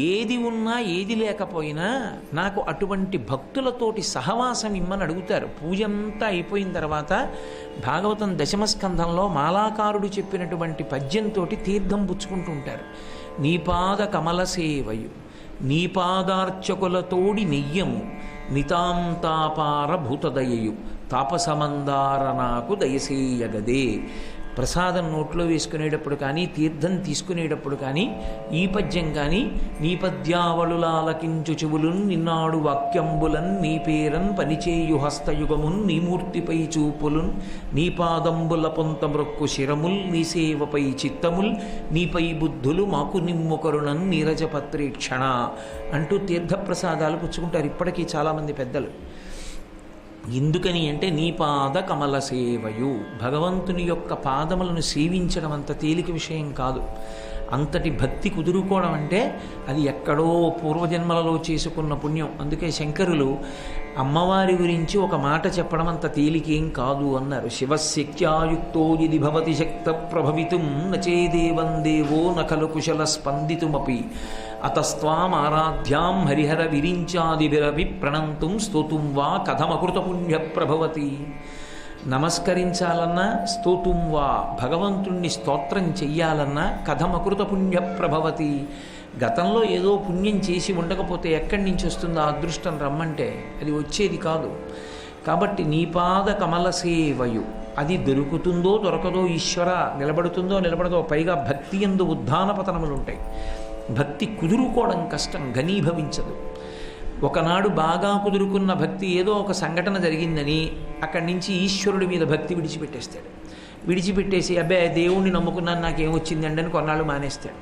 ఏది ఉన్నా ఏది లేకపోయినా నాకు అటువంటి భక్తులతోటి సహవాసం ఇమ్మని అడుగుతారు. పూజ అంతా అయిపోయిన తర్వాత భాగవతం దశమస్కంధంలో మాలాకారుడు చెప్పినటువంటి పద్యంతో తీర్థం పుచ్చుకుంటూ ఉంటారు. నీపాద కమల సేవయు నీపాదార్చకులతోడి నెయ్యము నితాంతాపార భూతదయయు తాపసమందార నాకు దయసేయగదే. ప్రసాదం నోట్లో వేసుకునేటప్పుడు కానీ తీర్థం తీసుకునేటప్పుడు కానీ ఈ పద్యం కానీ నీ పద్యావళులాలకించు చెవులున్ నిన్నాడు వాక్యంబులన్ నీ పేరన్ పనిచేయు హస్తయుగమున్ నీ మూర్తిపై చూపులున్ నీ పాదంబుల పొంతమృక్కు శిరముల్ నీ సేవపై చిత్తముల్ నీపై బుద్ధులు మాకు నిమ్ము కరుణన్ నీరజపత్రీక్షణ అంటూ తీర్థప్రసాదాలు పుచ్చుకుంటారు ఇప్పటికీ చాలామంది పెద్దలు. ఎందుకని అంటే నీ పాద కమల సేవయు, భగవంతుని యొక్క పాదములను సేవించడం అంత తేలిక విషయం కాదు. అంతటి భక్తి కుదురుకోవడం అంటే అది ఎక్కడో పూర్వజన్మలలో చేసుకున్న పుణ్యం. అందుకే శంకరులు అమ్మవారి గురించి ఒక మాట చెప్పడం అంత తేలికేం కాదు అన్నారు. శివశక్త్యాయుక్తో యది భవతి శక్త ప్రభవితుం నచేదేవం దేవో నఖలు కుశల స్పందితుమపి అతస్త్వాం ఆరాధ్యాం హరిహర విరించాదిభిరవి ప్రణంతుం స్తోతుం వా కథమకృత పుణ్య ప్రభవతి. నమస్కరించాలన్నా స్తోతుం వా, భగవంతుణ్ణి స్తోత్రం చెయ్యాలన్నా కథమకృత పుణ్య ప్రభవతి. గతంలో ఏదో పుణ్యం చేసి ఉండకపోతే ఎక్కడి నుంచి వస్తుందో ఆ అదృష్టం రమ్మంటే అది వచ్చేది కాదు. కాబట్టి నీపాద కమల సేవయు, అది దొరుకుతుందో దొరకదో ఈశ్వర, నిలబడుతుందో నిలబడదో, పైగా భక్తి యందు ఉద్ధాన పతనములు ఉంటాయి. భక్తి కుదురుకోవడం కష్టం, ఘనీభవించదు. ఒకనాడు బాగా కుదురుకున్న భక్తి ఏదో ఒక సంఘటన జరిగిందని అక్కడి నుంచి ఈశ్వరుడి మీద భక్తి విడిచిపెట్టేస్తాడు. విడిచిపెట్టేసి అబ్బే దేవుణ్ణి నమ్ముకున్నాను నాకేమొచ్చిందండి అని కొన్నాళ్ళు మానేస్తాడు.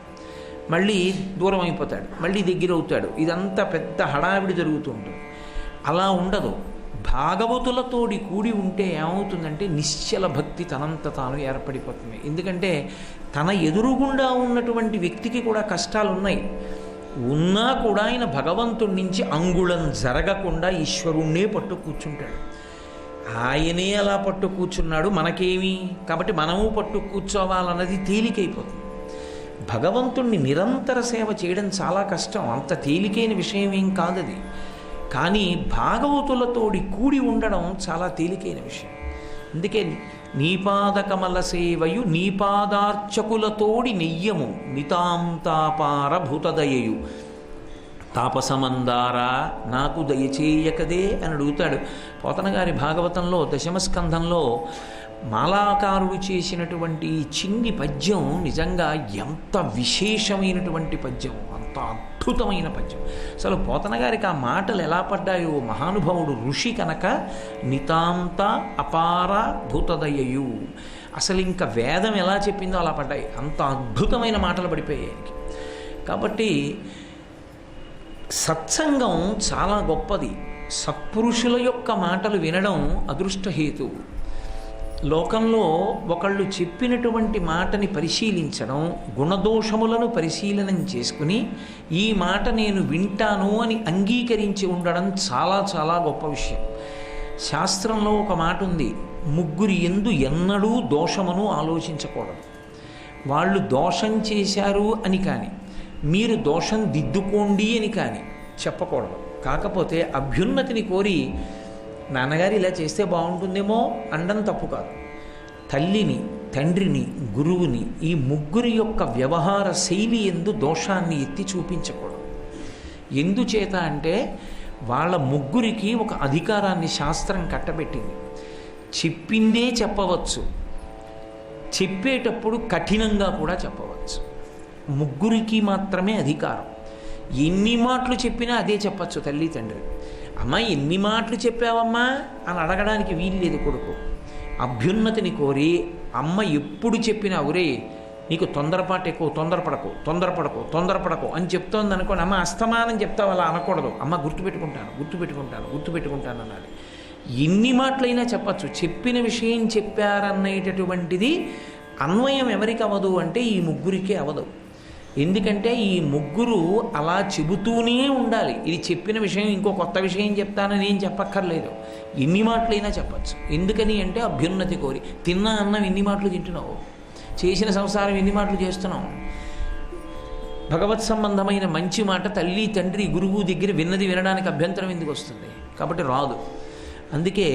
మళ్ళీ దూరం అయిపోతాడు, మళ్ళీ దగ్గర అవుతాడు. ఇదంతా పెద్ద హడావిడి జరుగుతూ ఉంటుంది. అలా ఉండదు. భాగవతులతోడి కూడి ఉంటే ఏమవుతుందంటే నిశ్చల భక్తి తనంత తాను ఏర్పడిపోతుంది. ఎందుకంటే తన ఎదురుగుండా ఉన్నటువంటి వ్యక్తికి కూడా కష్టాలు ఉన్నాయి. ఉన్నా కూడా ఆయన భగవంతుడి నుంచి అంగుళం జరగకుండా ఈశ్వరుణ్ణే పట్టు కూర్చుంటాడు. ఆయనే అలా పట్టు కూర్చున్నాడు, మనకేమి, కాబట్టి మనము పట్టు కూర్చోవాలన్నది తేలికైపోతుంది. భగవంతుణ్ణి నిరంతర సేవ చేయడం చాలా కష్టం, అంత తేలికైన విషయం ఏం కాదది. కానీ భాగవతులతోడి కూడి ఉండడం చాలా తేలికైన విషయం. అందుకే నీపాద కమల సేవయు నీపాదార్చకులతోడి నెయ్యము నితాంతాపార భూతదయయు తాపసమందారా నాకు దయచేయకదే అని అడుగుతాడు. పోతనగారి భాగవతంలో దశమస్కంధంలో మాలాకారుడు చేసినటువంటి చిన్ని పద్యం నిజంగా ఎంత విశేషమైనటువంటి పద్యం, అంత అద్భుతమైన పద్యం. అసలు పోతనగారికి ఆ మాటలు ఎలా పడ్డాయో, మహానుభావుడు ఋషి కనుక నితాంత అపార భూతదయయు, అసలు ఇంకా వేదం ఎలా చెప్పిందో అలా పడ్డాయి. అంత అద్భుతమైన మాటలు పడిపోయాయి ఆయనకి. కాబట్టి సత్సంగం చాలా గొప్పది. సత్పురుషుల యొక్క మాటలు వినడం అదృష్టహేతువు. లోకంలో ఒకళ్ళు చెప్పినటువంటి మాటని పరిశీలించడం, గుణదోషములను పరిశీలనం చేసుకుని ఈ మాట నేను వింటాను అని అంగీకరించి ఉండడం చాలా చాలా గొప్ప విషయం. శాస్త్రంలో ఒక మాట ఉంది, ముగ్గురి యందు ఎన్నడూ దోషమును ఆలోచించకూడదు. వాళ్ళు దోషం చేశారు అని కానీ, మీరు దోషం దిద్దుకోండి అని కానీ చెప్పకూడదు. కాకపోతే అభ్యున్నతిని కోరి నాన్నగారు ఇలా చేస్తే బాగుంటుందేమో అనడం తప్పు కాదు. తల్లిని, తండ్రిని, గురువుని, ఈ ముగ్గురి యొక్క వ్యవహార శైలి యందు దోషాన్ని ఎత్తి చూపించకూడదు. ఎందుచేత అంటే వాళ్ళ ముగ్గురికి ఒక అధికారాన్ని శాస్త్రం కట్టబెట్టింది. చెప్పిందే చెప్పవచ్చు, చెప్పేటప్పుడు కఠినంగా కూడా చెప్పవచ్చు. ముగ్గురికి మాత్రమే అధికారం. ఎన్ని మాటలు చెప్పినా అదే చెప్పచ్చు తల్లి తండ్రి. అమ్మ ఎన్ని మాటలు చెప్పావమ్మా అని అడగడానికి వీలు లేదు కొడుకు. అభ్యున్నతిని కోరి అమ్మ ఎప్పుడు చెప్పినా ఒరే నీకు తొందరపాటు ఎక్కువ, తొందరపడకు అని చెప్తోంది అనుకోండి, అమ్మ అస్తమానం చెప్తావు అలా అనకూడదు. అమ్మ గుర్తుపెట్టుకుంటాను అనాలి. ఎన్ని మాటలైనా చెప్పచ్చు. చెప్పిన విషయం చెప్పారనేటటువంటిది అన్వయం ఎవరికి అవ్వదు అంటే ఈ ముగ్గురికే అవ్వదు. ఎందుకంటే ఈ ముగ్గురు అలా చెబుతూనే ఉండాలి. ఇది చెప్పిన విషయం ఇంకో కొత్త విషయం చెప్తానని ఏం చెప్పక్కర్లేదు, ఎన్ని మాటలైనా చెప్పచ్చు. ఎందుకని అంటే అభ్యున్నతి కోరి. తిన్నా అన్నం ఎన్ని మాటలు తింటున్నావు, చేసిన సంసారం ఎన్ని మాటలు చేస్తున్నావు. భగవత్ సంబంధమైన మంచి మాట తల్లి తండ్రి గురువు దగ్గర విన్నది వినడానికి అభ్యంతరం ఎందుకు వస్తుంది? కాబట్టి రాదు. అందుకే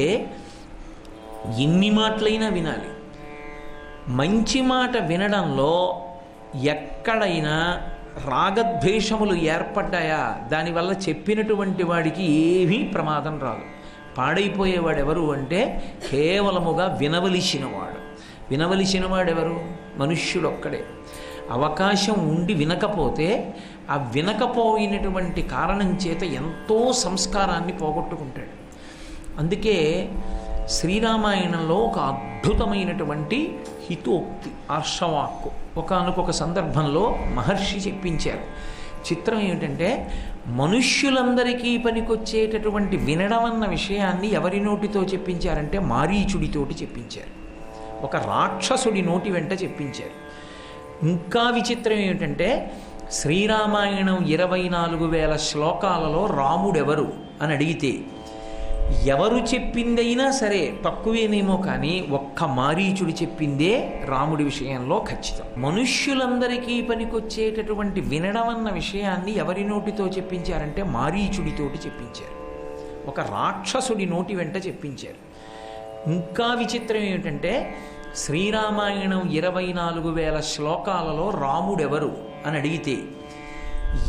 ఎన్ని మాటలైనా వినాలి. మంచి మాట వినడంలో ఎక్కడైనా రాగద్వేషములు ఏర్పడ్డాయా దానివల్ల చెప్పినటువంటి వాడికి ఏమీ ప్రమాదం రాదు. పాడైపోయేవాడు ఎవరు అంటే కేవలముగా వినవలసినవాడు. వినవలసినవాడెవరు? మనుష్యుడు ఒక్కడే. అవకాశం ఉండి వినకపోతే ఆ వినకపోయినటువంటి కారణం చేత ఎంతో సంస్కారాన్ని పోగొట్టుకుంటాడు. అందుకే శ్రీరామాయణంలో ఒక అద్భుతమైనటువంటి హితోక్తి, ఆర్షవాక్కు ఒకానొక సందర్భంలో మహర్షి చెప్పించారు. చిత్రం ఏమిటంటే మనుష్యులందరికీ పనికొచ్చేటటువంటి వినడం అన్న విషయాన్ని ఎవరి నోటితో చెప్పించారంటే మారీచుడితోటి చెప్పించారు. ఒక రాక్షసుడి నోటి వెంట చెప్పించారు. ఇంకా విచిత్రం ఏమిటంటే శ్రీరామాయణం 24,000 శ్లోకాలలో రాముడెవరు అని అడిగితే ఎవరు చెప్పిందైనా సరే తక్కువేనేమో కానీ ఒక్క మారీచుడు చెప్పిందే రాముడి విషయంలో ఖచ్చితం. మనుష్యులందరికీ పనికొచ్చేటటువంటి వినడం అన్న విషయాన్ని ఎవరి నోటితో చెప్పించారంటే మారీచుడితోటి చెప్పించారు. ఒక రాక్షసుడి నోటి వెంట చెప్పించారు. ఇంకా విచిత్రం ఏమిటంటే శ్రీరామాయణం 24,000 శ్లోకాలలో రాముడెవరు అని అడిగితే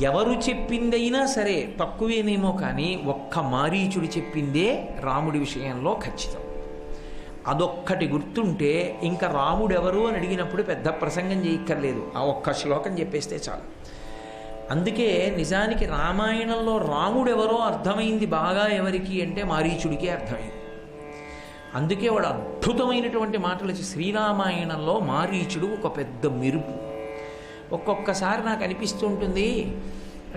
ఎవరు చెప్పిందైనా సరే తక్కువేనేమో కానీ ఒక్క మారీచుడు చెప్పిందే రాముడి విషయంలో ఖచ్చితం. అదొక్కటి గుర్తుంటే ఇంకా రాముడెవరు అని అడిగినప్పుడు పెద్ద ప్రసంగం చేయక్కర్లేదు, ఆ ఒక్క శ్లోకం చెప్పేస్తే చాలు. అందుకే నిజానికి రామాయణంలో రాముడెవరో అర్థమైంది బాగా ఎవరికి అంటే మారీచుడికే అర్థమైంది. అందుకే వాడు అద్భుతమైనటువంటి మాటలు శ్రీరామాయణంలో మారీచుడు ఒక పెద్ద మెరుపు. ఒక్కొక్కసారి నాకు అనిపిస్తూ ఉంటుంది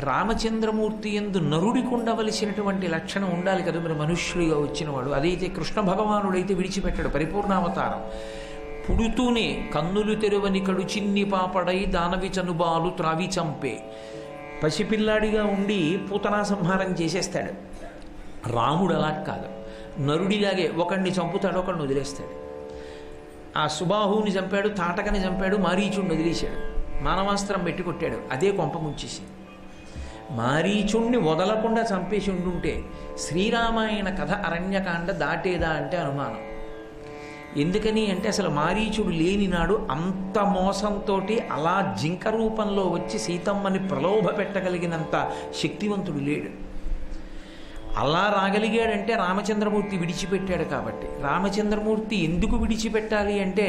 రామచంద్రమూర్తి యందు నరుడికి ఉండవలసినటువంటి లక్షణం ఉండాలి కదా మరి మనుష్యుడిగా వచ్చినవాడు. అదైతే కృష్ణ భగవానుడైతే విడిచిపెట్టాడు, పరిపూర్ణావతారం. పుడుతూనే కన్నులు తెరువని కడు చిన్ని పాపడై దానవి చనుబాలు త్రావి చంపే, పసిపిల్లాడిగా ఉండి పూతనా సంహారం చేసేస్తాడు. రాముడు అలా కాదు, నరుడిలాగే ఒకడిని చంపుతాడు, ఒకడిని వదిలేస్తాడు. ఆ సుబాహుని చంపాడు, తాటకని చంపాడు, మారీచుడిని వదిలేశాడు, మానవాస్త్రం పెట్టి కొట్టాడు, అదే కొంప ముంచేసింది. మారీచుణ్ణి వదలకుండా చంపేసి ఉండుంటే శ్రీరామాయణ కథ అరణ్యకాండ దాటేదా అంటే అనుమానం. ఎందుకని అంటే అసలు మారీచుడు లేనినాడు అంత మోసంతో అలా జింక రూపంలో వచ్చి సీతమ్మని ప్రలోభ పెట్టగలిగినంత శక్తివంతుడు లేడు. అలా రాగలిగాడంటే రామచంద్రమూర్తి విడిచిపెట్టాడు కాబట్టి. రామచంద్రమూర్తి ఎందుకు విడిచిపెట్టాలి అంటే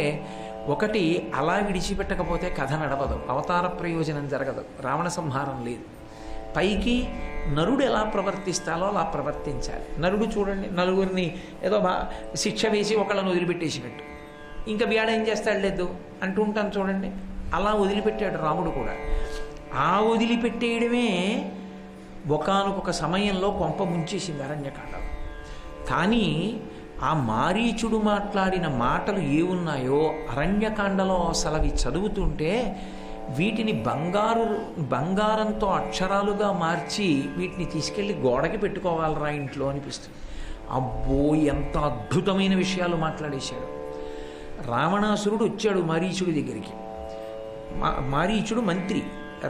ఒకటి, అలా విడిచిపెట్టకపోతే కథ నడవదు, అవతార ప్రయోజనం జరగదు, రావణ సంహారం లేదు. పైకి నరుడు ఎలా ప్రవర్తిస్తాలో అలా ప్రవర్తించాలి. నరుడు చూడండి నలుగురిని ఏదో శిక్ష వేసి ఒకళ్ళని వదిలిపెట్టేసినట్టు, ఇంకా వీడ ఏం చేస్తాడు లేదు అంటూ ఉంటాను చూడండి, అలా వదిలిపెట్టాడు రాముడు కూడా. ఆ వదిలిపెట్టేయడమే ఒకానొక సమయంలో కొంప ముంచేసింది అరణ్యకాండలో. కానీ ఆ మారీచుడు మాట్లాడిన మాటలు ఏమున్నాయో అరణ్యకాండలో అసలు అవి చదువుతుంటే వీటిని బంగారంతో అక్షరాలుగా మార్చి వీటిని తీసుకెళ్ళి గోడకి పెట్టుకోవాలరా ఇంట్లో అనిపిస్తుంది. అబ్బో ఎంత అద్భుతమైన విషయాలు మాట్లాడేశాడు. రావణాసురుడు వచ్చాడు మారీచుడి దగ్గరికి. మారీచుడు మంత్రి,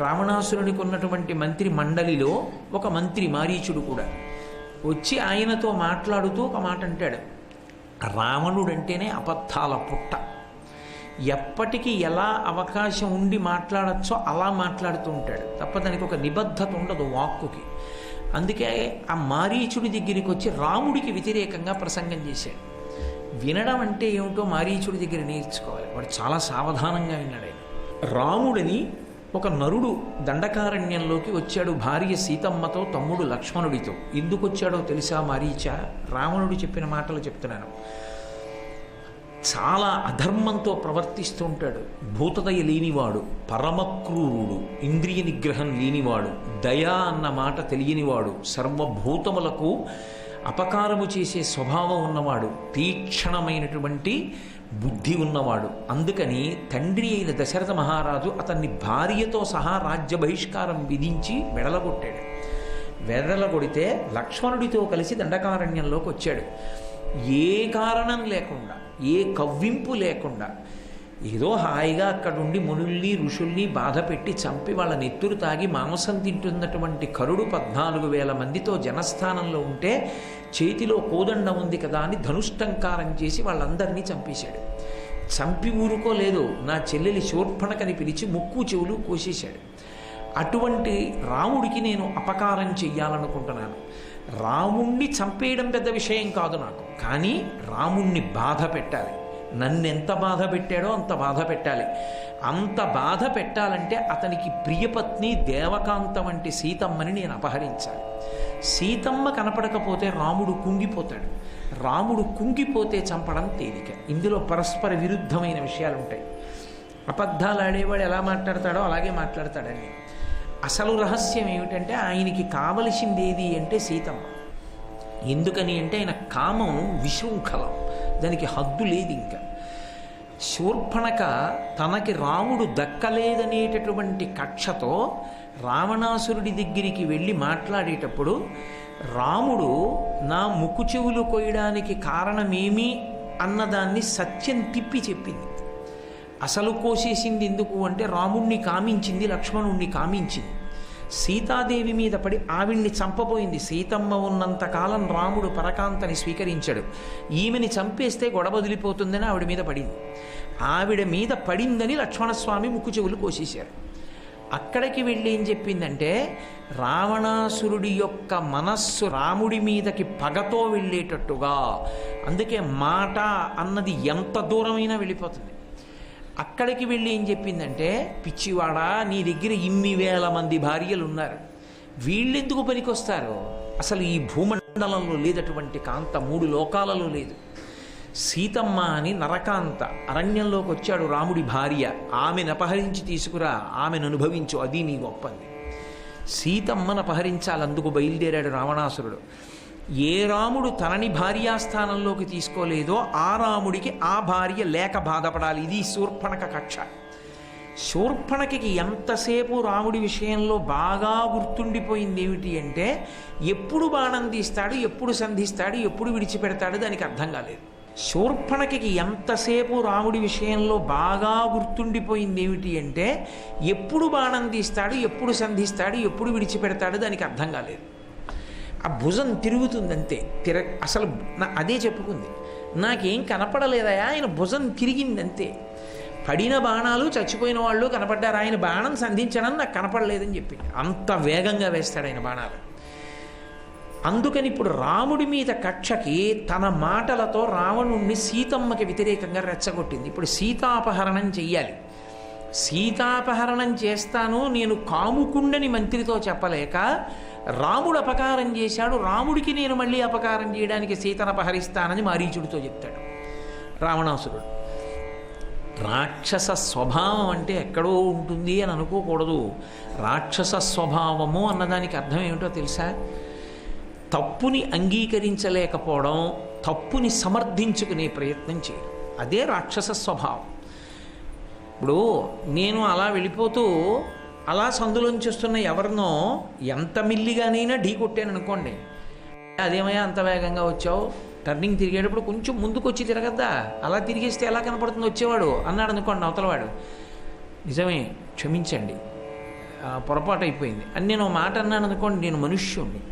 రావణాసురుడికి ఉన్నటువంటి మంత్రి మండలిలో ఒక మంత్రి మారీచుడు కూడా. వచ్చి ఆయనతో మాట్లాడుతూ ఒక మాట అంటాడు, రావణుడంటేనే అబద్ధాల పుట్ట, ఎప్పటికీ ఎలా అవకాశం ఉండి మాట్లాడచ్చో అలా మాట్లాడుతూ ఉంటాడు తప్ప దానికి ఒక నిబద్ధత ఉండదు వాక్కుకి. అందుకే ఆ మారీచుడి దగ్గరికి వచ్చి రాముడికి వ్యతిరేకంగా ప్రసంగం చేశాడు. వినడం అంటే ఏమిటో మారీచుడి దగ్గర నేర్చుకోవాలి. వాడు చాలా సావధానంగా విన్నాడు. రాముడిని ఒక నరుడు దండకారణ్యంలోకి వచ్చాడు భార్య సీతమ్మతో, తమ్ముడు లక్ష్మణుడితో. ఎందుకు వచ్చాడో తెలుసా మారీచ? రావణుడు చెప్పిన మాటలు చెప్తున్నాను. చాలా అధర్మంతో ప్రవర్తిస్తూ ఉంటాడు, భూతదయ లేనివాడు, పరమక్రూరుడు, ఇంద్రియ నిగ్రహం లేనివాడు, దయా అన్న మాట తెలియనివాడు, సర్వభూతములకు అపకారము చేసే స్వభావం ఉన్నవాడు, తీక్షణమైనటువంటి బుద్ధి ఉన్నవాడు. అందుకని తండ్రి అయిన దశరథ మహారాజు అతన్ని భార్యతో సహా రాజ్య బహిష్కారం విధించి వెడలగొట్టాడు. వెడలగొడితే లక్ష్మణుడితో కలిసి దండకారణ్యంలోకి వచ్చాడు. ఏ కారణం లేకుండా, ఏ కవ్వింపు లేకుండా, ఏదో హాయిగా అక్కడుండి మునుల్ని ఋషుల్ని బాధ పెట్టి చంపి వాళ్ళ నెత్తురు తాగి మాంసం తింటున్నటువంటి కరుడు 14,000 మందితో జనస్థానంలో ఉంటే చేతిలో కోదండం ఉంది కదా అని ధనుష్టంకారం చేసి వాళ్ళందరినీ చంపేశాడు. చంపి ఊరుకోలేదు, నా చెల్లెలి శూర్పణకని పిలిచి ముక్కు చెవులు కోసేశాడు. అటువంటి రాముడికి నేను అపకారం చెయ్యాలనుకుంటున్నాను. రాముణ్ణి చంపేయడం పెద్ద విషయం కాదు నాకు, కానీ రాముణ్ణి బాధ పెట్టాలి. నన్నెంత బాధ పెట్టాడో అంత బాధ పెట్టాలి. అంత బాధ పెట్టాలంటే అతనికి ప్రియపత్ని దేవకాంత వంటి సీతమ్మని నేను అపహరించాలి. సీతమ్మ కనపడకపోతే రాముడు కుంగిపోతాడు. రాముడు కుంగిపోతే చంపడం తేలిక. ఇందులో పరస్పర విరుద్ధమైన విషయాలు ఉంటాయి. అబద్ధాలు ఆడేవాడు ఎలా మాట్లాడతాడో అలాగే మాట్లాడతాడని. అసలు రహస్యం ఏమిటంటే ఆయనకి కావలసింది ఏది అంటే సీతమ్మ. ఎందుకని అంటే ఆయన కామం విశృంఖలం, దానికి హద్దు లేదు. ఇంకా శూర్పణక తనకి రాముడు దక్కలేదనేటటువంటి కక్షతో రావణాసురుడి దగ్గరికి వెళ్ళి మాట్లాడేటప్పుడు రాముడు నా ముక్కు చెవులు కొయ్యడానికి కారణమేమి అన్నదాన్ని సత్యం తిప్పి చెప్పింది. అసలు కోసేసింది ఎందుకు అంటే రాముణ్ణి కామించింది, లక్ష్మణుణ్ణి కామించింది. సీతాదేవి మీద పడి ఆవిడ్ని చంపబోయింది. సీతమ్మ ఉన్నంతకాలం రాముడు పరకాంతని స్వీకరించాడు. ఈమెని చంపేస్తే గొడవ వదిలిపోతుందని ఆవిడ మీద పడింది. ఆవిడ మీద పడిందని లక్ష్మణస్వామి ముక్కు చెవులు కోసేశారు. అక్కడికి వెళ్ళి ఏం చెప్పిందంటే రావణాసురుడి యొక్క మనస్సు రాముడి మీదకి పగతో వెళ్ళేటట్టుగా, అందుకే మాట అన్నది ఎంత దూరమైనా వెళ్ళిపోతుంది. అక్కడికి వెళ్ళి ఏం చెప్పిందంటే పిచ్చివాడా, నీ దగ్గర 1,000 మంది భార్యలు ఉన్నారు, వీళ్ళెందుకు పనికొస్తారు? అసలు ఈ భూమండలంలో లేదటువంటి కాంత 3 లోకాలలో లేదు. సీతమ్మ అని నరకాంత అరణ్యంలోకి వచ్చాడు రాముడి భార్య, ఆమెను అపహరించి తీసుకురా, ఆమెను అనుభవించు, అది నీ గొప్పది. సీతమ్మను అపహరించాలి, అందుకు బయలుదేరాడు రావణాసురుడు. ఏ రాముడు తనని భార్యాస్థానంలోకి తీసుకోలేదో ఆ రాముడికి ఆ భార్య లేక బాధపడాలి. ఇది శూర్పణక కక్ష. శూర్పణకి ఎంతసేపు రాముడి విషయంలో బాగా గుర్తుండిపోయింది ఏమిటి అంటే ఎప్పుడు బాణం తీస్తాడు, ఎప్పుడు సంధిస్తాడు, ఎప్పుడు విడిచిపెడతాడు, దానికి అర్థం కాలేదు. శూర్పణకి ఎంతసేపు రాముడి విషయంలో బాగా గుర్తుండిపోయింది ఏమిటి అంటే ఎప్పుడు బాణం తీస్తాడు, ఎప్పుడు సంధిస్తాడు, ఎప్పుడు విడిచిపెడతాడు, దానికి అర్థం కాలేదు. ఆ భుజం తిరుగుతుందంతే. అసలు అదే చెప్పుకుంది, నాకేం కనపడలేదయా, ఆయన భుజం తిరిగిందంతే. పడిన బాణాలు చచ్చిపోయిన వాళ్ళు కనపడ్డారు, ఆయన బాణం సంధించడం నాకు కనపడలేదని చెప్పింది. అంత వేగంగా వేస్తాడు ఆయన బాణాలు. అందుకని ఇప్పుడు రాముడి మీద కక్షకి తన మాటలతో రావణుణ్ణి సీతమ్మకి వ్యతిరేకంగా రెచ్చగొట్టింది. ఇప్పుడు సీతాపహరణం చెయ్యాలి. సీతాపహరణం చేస్తాను నేను కాముకుండని మంత్రితో చెప్పలేక రాముడు అపకారం చేశాడు, రాముడికి నేను మళ్ళీ అపకారం చేయడానికి సీతను అపహరిస్తానని మారీచుడితో చెప్తాడు రావణాసురుడు. రాక్షస స్వభావం అంటే ఎక్కడో ఉంటుంది అని అనుకోకూడదు. రాక్షస స్వభావము అన్నదానికి అర్థం ఏమిటో తెలుసా? తప్పుని అంగీకరించలేకపోవడం, తప్పుని సమర్థించుకునే ప్రయత్నం చేయడం, అదే రాక్షస స్వభావం. ఇప్పుడు నేను అలా వెళ్ళిపోతూ అలా సందులోంచి వస్తున్న ఎవరినో ఎంత మిల్లిగానైనా ఢీ కొట్టాను అనుకోండి, అదేమయ్యా అంత వేగంగా వచ్చావు, టర్నింగ్ తిరిగేటప్పుడు కొంచెం ముందుకు వచ్చి తిరగద్దా, అలా తిరిగేస్తే ఎలా కనపడుతుంది వచ్చేవాడు అన్నాడు అనుకోండి అవతలవాడు, నిజమే క్షమించండి పొరపాటు అయిపోయింది అని నేను మాట అన్నాను అనుకోండి, నేను మనుష్యుణ్ణి,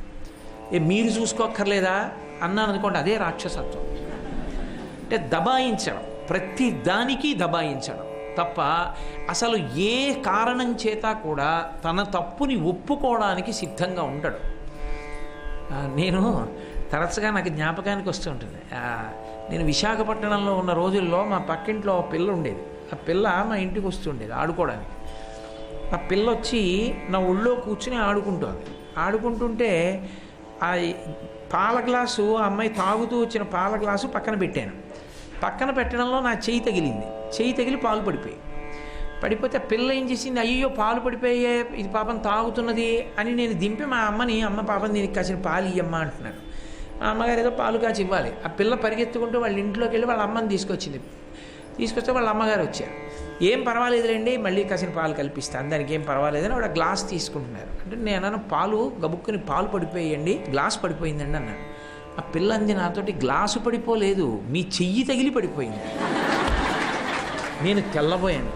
మీరు చూసుకోక్కర్లేదా అన్నాను అనుకోండి, అదే రాక్షసత్వం. అంటే దబాయించడం, ప్రతి దానికి దబాయించడం తప్ప అసలు ఏ కారణం చేత కూడా తన తప్పుని ఒప్పుకోవడానికి సిద్ధంగా ఉండడు. నేను తరచుగా నాకు జ్ఞాపకానికి వస్తూ ఉంటుంది. నేను విశాఖపట్నంలో ఉన్న రోజుల్లో మా పక్కింట్లో పిల్ల ఉండేది. ఆ పిల్ల మా ఇంటికి వస్తుండేది ఆడుకోవడానికి. ఆ పిల్ల వచ్చి నా ఒళ్ళో కూర్చుని ఆడుకుంటుంటే ఆ పాల గ్లాసు, ఆ అమ్మాయి తాగుతూ వచ్చిన పాల గ్లాసు పక్కన పెట్టాను. పక్కన పెట్టడంలో నా చెయ్యి తగిలింది. చెయ్యి తగిలి పాలు పడిపోతే పిల్ల ఏం చేసింది, అయ్యో పాలు పడిపోయే, ఇది పాపం తాగుతున్నది అని నేను దింపి మా అమ్మని, అమ్మ పాపం దీనికి కాసిన పాలు ఇయ్యమ్మ అంటున్నాను. మా అమ్మగారు ఏదో పాలు కాచి ఇవ్వాలి. ఆ పిల్ల పరిగెత్తుకుంటూ వాళ్ళ ఇంట్లోకి వెళ్ళి వాళ్ళ అమ్మని తీసుకొస్తే వాళ్ళ అమ్మగారు వచ్చారు. ఏం పర్వాలేదులేండి, మళ్ళీ కాసిన పాలు కల్పిస్తాను, దానికి ఏం పర్వాలేదని వాడు గ్లాస్ తీసుకుంటున్నారు. అంటే నేను పాలు గబుక్కుని పాలు పడిపోయండి, గ్లాస్ పడిపోయిందండి అన్నాను. ఆ పిల్ల అంది నాతోటి, గ్లాసు పడిపోలేదు, మీ చెయ్యి తగిలి పడిపోయింది. నేను తెల్లబోయాను.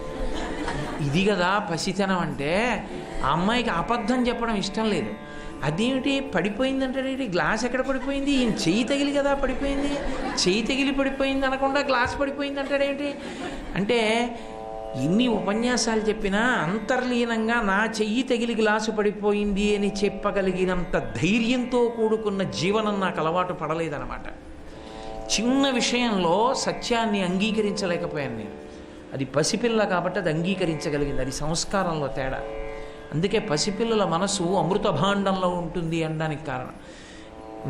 ఇది కదా పసితనం అంటే. ఆ అమ్మాయికి అబద్ధం చెప్పడం ఇష్టం లేదు. అదేమిటి పడిపోయిందంటే గ్లాస్ ఎక్కడ పడిపోయింది, ఈయన చెయ్యి తగిలి కదా పడిపోయింది, చెయ్యి తగిలి పడిపోయింది అనకుండా గ్లాస్ పడిపోయింది అంటాడేమిటి అంటే, ఇన్ని ఉపన్యాసాలు చెప్పినా అంతర్లీనంగా నా చెయ్యి తగిలి గ్లాసు పడిపోయింది అని చెప్పగలిగినంత ధైర్యంతో కూడుకున్న జీవనం నాకు అలవాటు పడలేదన్నమాట. చిన్న విషయంలో సత్యాన్ని అంగీకరించలేకపోయాను నేను. అది పసిపిల్ల కాబట్టి అది అంగీకరించగలిగింది. అది సంస్కారంలో తేడా. అందుకే పసిపిల్లల మనసు అమృత భాండంలో ఉంటుంది అనడానికి కారణం.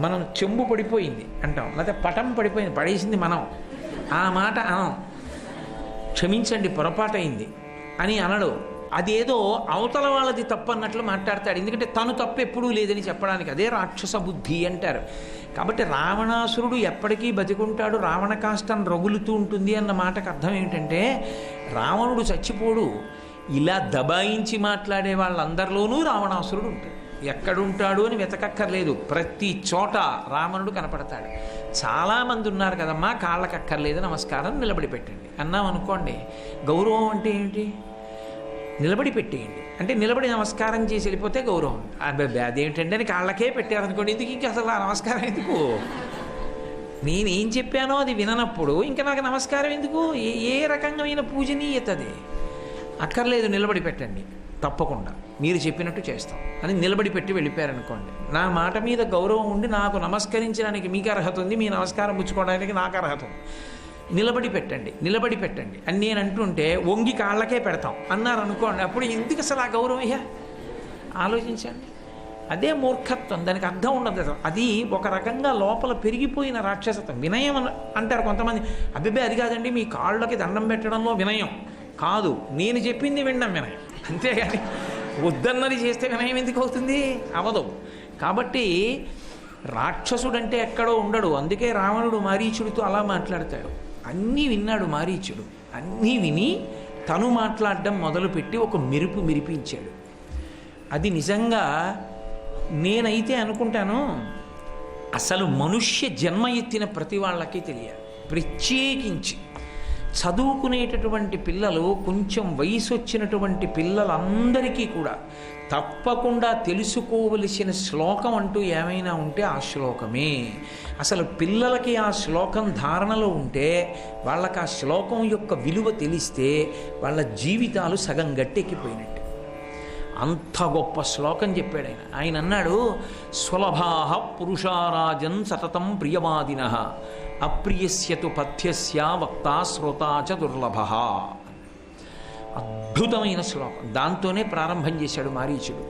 మనం చెంబు పడిపోయింది అంటాం, లేకపోతే పటం పడిపోయింది, పడేసింది మనం. ఆ మాట అనం, క్షమించండి పొరపాటైంది అని అనడు. అదేదో అవతల వాళ్ళది తప్పు అన్నట్లు మాట్లాడతాడు. ఎందుకంటే తను తప్పు ఎప్పుడూ లేదని చెప్పడానికి. అదే రాక్షస బుద్ధి అంటారు. కాబట్టి రావణాసురుడు ఎప్పటికీ బతికుంటాడు, రావణ కాష్టం రగులుతూ ఉంటుంది అన్న మాటకు అర్థం ఏమిటంటే, రావణుడు చచ్చిపోడు. ఇలా దబాయించి మాట్లాడే వాళ్ళందరిలోనూ రావణాసురుడు ఉంటాడు. ఎక్కడుంటాడు అని వెతకక్కర్లేదు, ప్రతి చోట రావణుడు కనపడతాడు. చాలామంది ఉన్నారు కదమ్మా, కాళ్ళకక్కర్లేదు నమస్కారం, నిలబడి పెట్టండి అన్నాం అనుకోండి. గౌరవం అంటే ఏమిటి? నిలబడి పెట్టేయండి అంటే నిలబడి నమస్కారం చేసి వెళ్ళిపోతే గౌరవం. అదేంటంటే అని కాళ్ళకే పెట్టారనుకోండి, ఎందుకు ఇంకా అసలు ఆ నమస్కారం ఎందుకు? నేనేం చెప్పానో అది విననప్పుడు ఇంకా నాకు నమస్కారం ఎందుకు? ఏ రకమైన పూజనీయత అది? అక్కర్లేదు, నిలబడి పెట్టండి, తప్పకుండా మీరు చెప్పినట్టు చేస్తాం అని నిలబడి పెట్టి వెళ్ళిపోయారనుకోండి. నా మాట మీద గౌరవం ఉండి నాకు నమస్కరించడానికి మీకు అర్హత ఉంది, మీ నమస్కారం పుచ్చుకోవడానికి నాకు అర్హత ఉంది. నిలబడి పెట్టండి, నిలబడి పెట్టండి అని నేను అంటుంటే వంగి కాళ్ళకే పెడతాం అన్నారు అనుకోండి. అప్పుడు ఎందుకు అసలు ఆ గౌరవయ్యా? ఆలోచించండి. అదే మూర్ఖత్వం, దానికి అర్థం ఉండదు. అది ఒక రకంగా లోపల పెరిగిపోయిన రాక్షసత్వం. వినయం అంటారు కొంతమంది. అబ్బిబ్బే అది కాదండి, మీ కాళ్ళకి దండం పెట్టడంలో వినయం కాదు, నేను చెప్పింది వినడం వినయం. అంతేగాని వద్దన్నది చేస్తే వినయం ఎందుకు అవుతుంది? అవదు. కాబట్టి రాక్షసుడంటే ఎక్కడో ఉండడు. అందుకే రావణుడు మారీచుడితో అలా మాట్లాడతాడు. అన్నీ విన్నాడు మారీచుడు. అన్నీ విని తను మాట్లాడడం మొదలుపెట్టి ఒక మెరుపు మెరిపించాడు. అది నిజంగా నేనైతే అనుకుంటాను, అసలు మనుష్య జన్మ ఎత్తిన ప్రతి వాళ్ళకి తెలియాలి. ప్రత్యేకించి చదువుకునేటటువంటి పిల్లలు, కొంచెం వయసు వచ్చినటువంటి పిల్లలందరికీ కూడా తప్పకుండా తెలుసుకోవలసిన శ్లోకం అంటూ ఏమైనా ఉంటే ఆ శ్లోకమే. అసలు పిల్లలకి ఆ శ్లోకం ధారణలో ఉంటే, వాళ్ళకి ఆ శ్లోకం యొక్క విలువ తెలిస్తే వాళ్ళ జీవితాలు సగం గట్టెక్కిపోయినట్టు. అంత గొప్ప శ్లోకం చెప్పాడు ఆయన. ఆయన అన్నాడు, సులభాః పురుషారాజన్ సతతం ప్రియవాదినః అప్రియస్యతు పథ్యస్య వక్తా శ్రోతా చ దుర్లభః. అద్భుతమైన శ్లోకం. దాంతోనే ప్రారంభం చేశాడు మారీచుడు.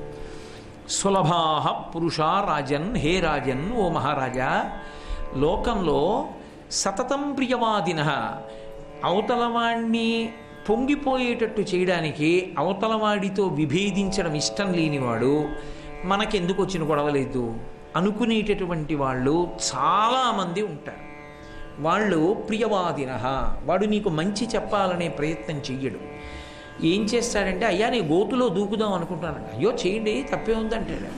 సులభాః పురుషా రాజన్, హే రాజన్, ఓ మహారాజా, లోకంలో సతతం ప్రియవాదినః, అవతలవాణ్ణి పొంగిపోయేటట్టు చేయడానికి, అవతలవాడితో విభేదించడం ఇష్టం లేనివాడు, మనకెందుకు వచ్చిన గొడవలేదు అనుకునేటటువంటి వాళ్ళు చాలామంది ఉంటారు. వాళ్ళు ప్రియవాదినః, వాడు నీకు మంచి చెప్పాలనే ప్రయత్నం చెయ్యడు. ఏం చేస్తాడంటే, అయ్యా నీ గోతులో దూకుదాం అనుకుంటానంట. అయ్యో చేయండి, తప్పే ఉందంటాడు.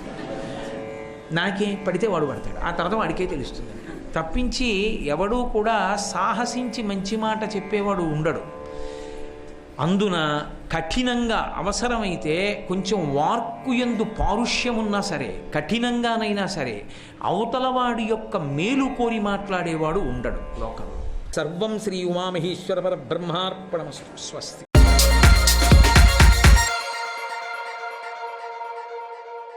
నాకే పడితే వాడు పడతాడు, ఆ తర్వాత వాడికే తెలుస్తుంది. తప్పించి ఎవడూ కూడా సాహసించి మంచి మాట చెప్పేవాడు ఉండడు. అందున కఠినంగా అవసరమైతే కొంచెం వాక్కు యందు పారుష్యమున్నా సరే, కఠినంగానైనా సరే, అవతలవాడి యొక్క మేలు కోరి మాట్లాడేవాడు ఉండడు లోకంలో. సర్వం శ్రీ ఉమామహేశ్వర పరబ్రహ్మార్పణమస్తు. స్వస్తి.